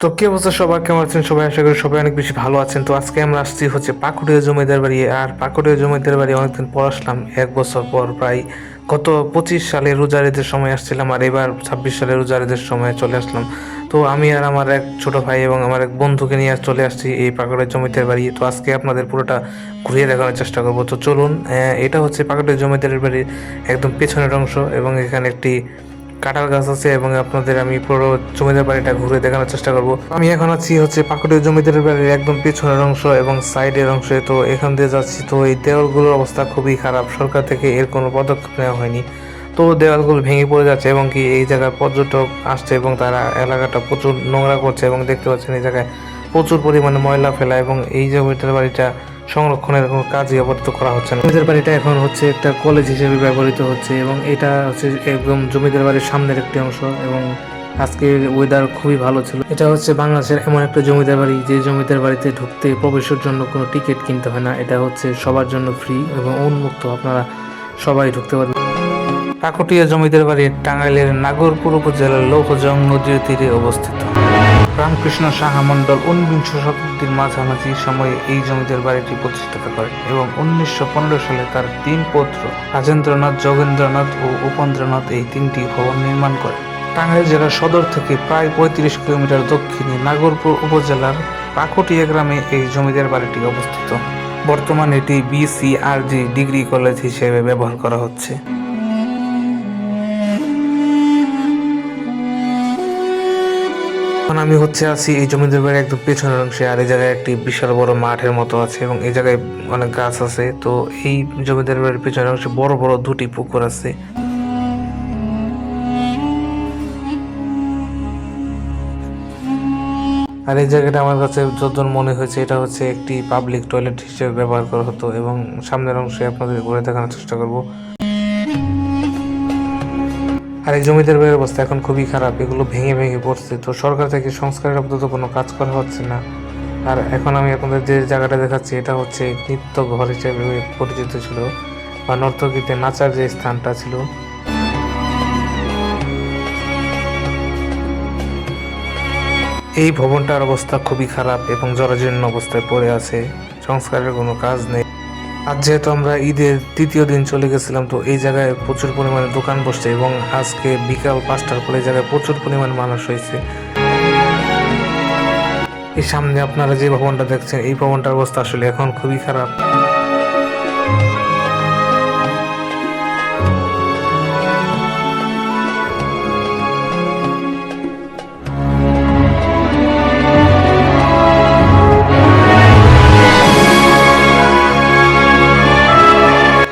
তো কি অবস্থা সবার, কেমন আছেন সবাই? আশা করি সবাই অনেক বেশি ভালো আছেন। তো আজকে আমরা আসছি হচ্ছে পাকুড়িয়া জমিদার বাড়ি। আর পাকুড়িয়া জমিদার বাড়ি অনেকদিন পর আসলাম, 1 বছর পর। প্রায় গত 25 সালে রোজার ঈদের সময় আসছিলাম, আর এবার 26 সালে রোজার ঈদের সময় চলে আসলাম। তো আমি আর আমার এক ছোট ভাই এবং আমার এক বন্ধুকে নিয়ে চলে আসছি এই পাকুড়িয়া জমিদার বাড়ি। তো আজকে আপনাদের পুরোটা ঘুরিয়ে দেখানোর চেষ্টা করবো। তো চলুন, এটা হচ্ছে পাকুড়িয়া জমিদার বাড়ির একদম পেছনের অংশ, এবং এখানে একটি কাঁঠাল গাছ আছে, এবং আপনাদের আমি পুরো জমিদার বাড়িটা ঘুরে দেখানোর চেষ্টা করব। আমি এখন আছি হচ্ছে পাকুড়িয়া জমিদার বাড়ির একদম পেছনের অংশ এবং সাইডের অংশে। তো এখান দিয়ে যাচ্ছি, তো এই দেওয়ালগুলোর অবস্থা খুবই খারাপ, সরকার থেকে এর কোনো পদক্ষেপ নেওয়া হয়নি। তো দেওয়ালগুলো ভেঙে পড়ে যাচ্ছে, এবং কি এই জায়গার পর্যটক আসছে এবং তারা এলাকাটা প্রচুর নোংরা করছে, এবং দেখতে পাচ্ছেন এই জায়গায় প্রচুর পরিমাণে ময়লা ফেলা, এবং এই জমিদার বাড়িটা সংরক্ষণের কোনো কাজই আপাতত করা হচ্ছে না। জমিদার বাড়িটা এখন হচ্ছে একটা কলেজ হিসেবে ব্যবহৃত হচ্ছে, এবং এটা হচ্ছে একদম জমিদার বাড়ির সামনের একটি অংশ। এবং আজকের ওয়েদার খুবই ভালো ছিল। এটা হচ্ছে বাংলাদেশের এমন একটা জমিদার বাড়ি যে জমিদার বাড়িতে ঢুকতে প্রবেশের জন্য কোনো টিকিট কিনতে হয় না। এটা হচ্ছে সবার জন্য ফ্রি এবং উন্মুক্ত, আপনারা সবাই ঢুকতে পারবেন। কাকটিয়া জমিদার বাড়ি টাঙ্গাইলের নাগরপুর উপজেলার লৌহজং নদীর তীরে অবস্থিত। রামকৃষ্ণ সাহা মণ্ডল 19 শতাব্দীর মাঝামাঝি সময়ে এই জমিদার বাড়িটি প্রতিষ্ঠিত করেন, এবং 1915 সালে তার 3 পুত্র রাজেন্দ্রনাথ, যোগেন্দ্রনাথ ও উপেন্দ্রনাথ এই 3টি ভবন নির্মাণ করেন। টাঙ্গাইল জেলার সদর থেকে প্রায় 35 কিলোমিটার দক্ষিণে নাগরপুর উপজেলার কাকটিয়া গ্রামে এই জমিদার বাড়িটি অবস্থিত। বর্তমানে এটি BCRG ডিগ্রি কলেজ হিসেবে ব্যবহার করা হচ্ছে। এখন আমি হচ্ছে আছি এই জমিদার বাড়ির একদম পেছনের অংশে, আর এই জায়গায় একটি বিশাল বড় মাঠের মতো আছে, এবং এই জায়গায় অনেক গাছ আছে। তো এই জমিদার বাড়ির পেছনের অংশে বড় বড় 2টি পুকুর আছে। আর এই জায়গাটা আমার কাছে যতদূর মনে হয়েছে এটা হচ্ছে একটি পাবলিক টয়লেট হিসেবে ব্যবহার করা হতো, এবং সামনের অংশে আপনাদের ঘুরে দেখানোর চেষ্টা করব। আর এই জমিদার বাড়ির অবস্থা এখন খুবই খারাপ, এগুলো ভেঙে ভেঙে পড়ছে। তো সরকার থেকে সংস্কারের আপাতত কোনো কাজ করা হচ্ছে না। আর এখন আমি আপনাদের যে জায়গাটা দেখাচ্ছি এটা হচ্ছে নৃত্য ঘর হিসেবে পরিচিত ছিল, বা নর্তকীতে নাচার যে স্থানটা ছিল। এই ভবনটার অবস্থা খুবই খারাপ এবং জরাজীর্ণ অবস্থায় পড়ে আছে, সংস্কারের কোনো কাজ নেই। আজ যেহেতু আমরা ঈদের 3য় দিন চলে গেছিলাম, তো এই জায়গায় প্রচুর পরিমাণে দোকান বসছে, এবং আজকে বিকাল 5টার পরে এই জায়গায় প্রচুর পরিমাণে মানুষ হয়েছে। এই সামনে আপনারা যে ভবনটা দেখছেন এই ভবনটার অবস্থা আসলে এখন খুবই খারাপ।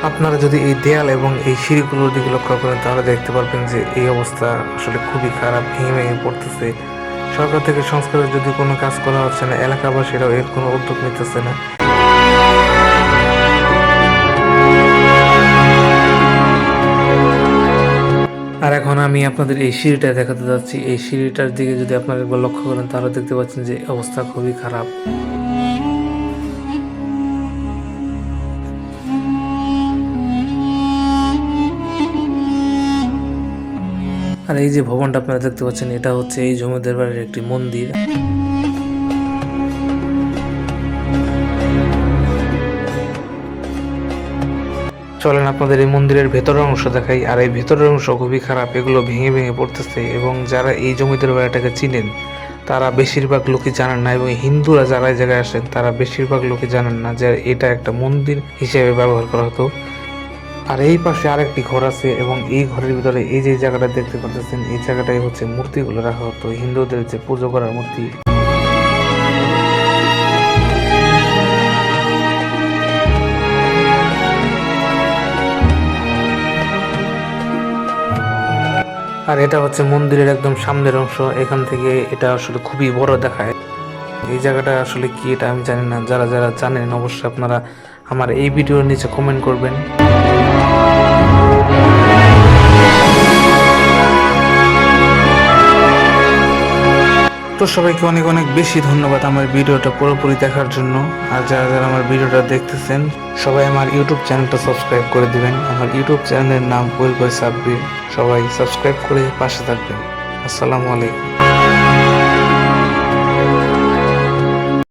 আপনারা যদি এই দেয়াল এবং এই সিঁড়িগুলোর দিকে লক্ষ্য করেন তাহলে দেখতে পারবেন যে এই অবস্থা আসলে খুবই খারাপ, ভেঙে ভেঙে পড়তেছে। সরকার থেকে সংস্কারের যদি কোনো কাজ করা হচ্ছে না, এলাকাবাসীরাও এর কোনো উদ্যোগ নিতেছে না। আর এখন আমি আপনাদের এই সিঁড়িটা দেখাতে যাচ্ছি। এই সিঁড়িটার দিকে যদি আপনারা একবার লক্ষ্য করেন তাহলে দেখতে পাচ্ছেন যে অবস্থা খুবই খারাপ। আর এই যে ভবনটা আপনারা দেখতে পাচ্ছেন এটা হচ্ছে এই জমিদার বাড়ির একটি মন্দির। চলেন আপনাদের এই মন্দিরের ভেতরের অংশ দেখাই। আর এই ভেতরের অংশ খুবই খারাপ, এগুলো ভেঙে ভেঙে পড়তেছে, এবং যারা এই জমিদার বাড়িটাকে চিনেন তারা বেশিরভাগ লোকই জানেন না, এবং হিন্দুরা যারা এই জায়গায় আসেন তারা বেশিরভাগ লোকই জানেন না যে এটা একটা মন্দির হিসেবে ব্যবহার করা হতো। আর এই পাশে আরেকটি ঘর আছে, এবং এই ঘরের ভিতরে এই যে জায়গাটা দেখতে পাচ্ছেন এই জায়গাটাই হচ্ছে মূর্তিগুলো রাখা হতো, হিন্দুদের যে পুজো করার মূর্তি। আর এটা হচ্ছে মন্দিরের একদম সামনের অংশ, এখান থেকে এটা আসলে খুবই বড় দেখায়। এই জায়গাটা আসলে কি এটা আমি জানি না, যারা যারা জানেন অবশ্যই আপনারা আমার এই ভিডিওর নিচে কমেন্ট করবেন। তো সবাইকে অনেক অনেক বেশি ধন্যবাদ আমার ভিডিওটা পুরোপুরি দেখার জন্য। আর যারা যারা আমার ভিডিওটা দেখতেছেন সবাই আমার ইউটিউব চ্যানেলটা সাবস্ক্রাইব করে দিবেন। আমার ইউটিউব চ্যানেলের নাম ওয়েল বয় সাব্বির। সবাই সাবস্ক্রাইব করে পাশে থাকবেন। আসসালামু আলাইকুম।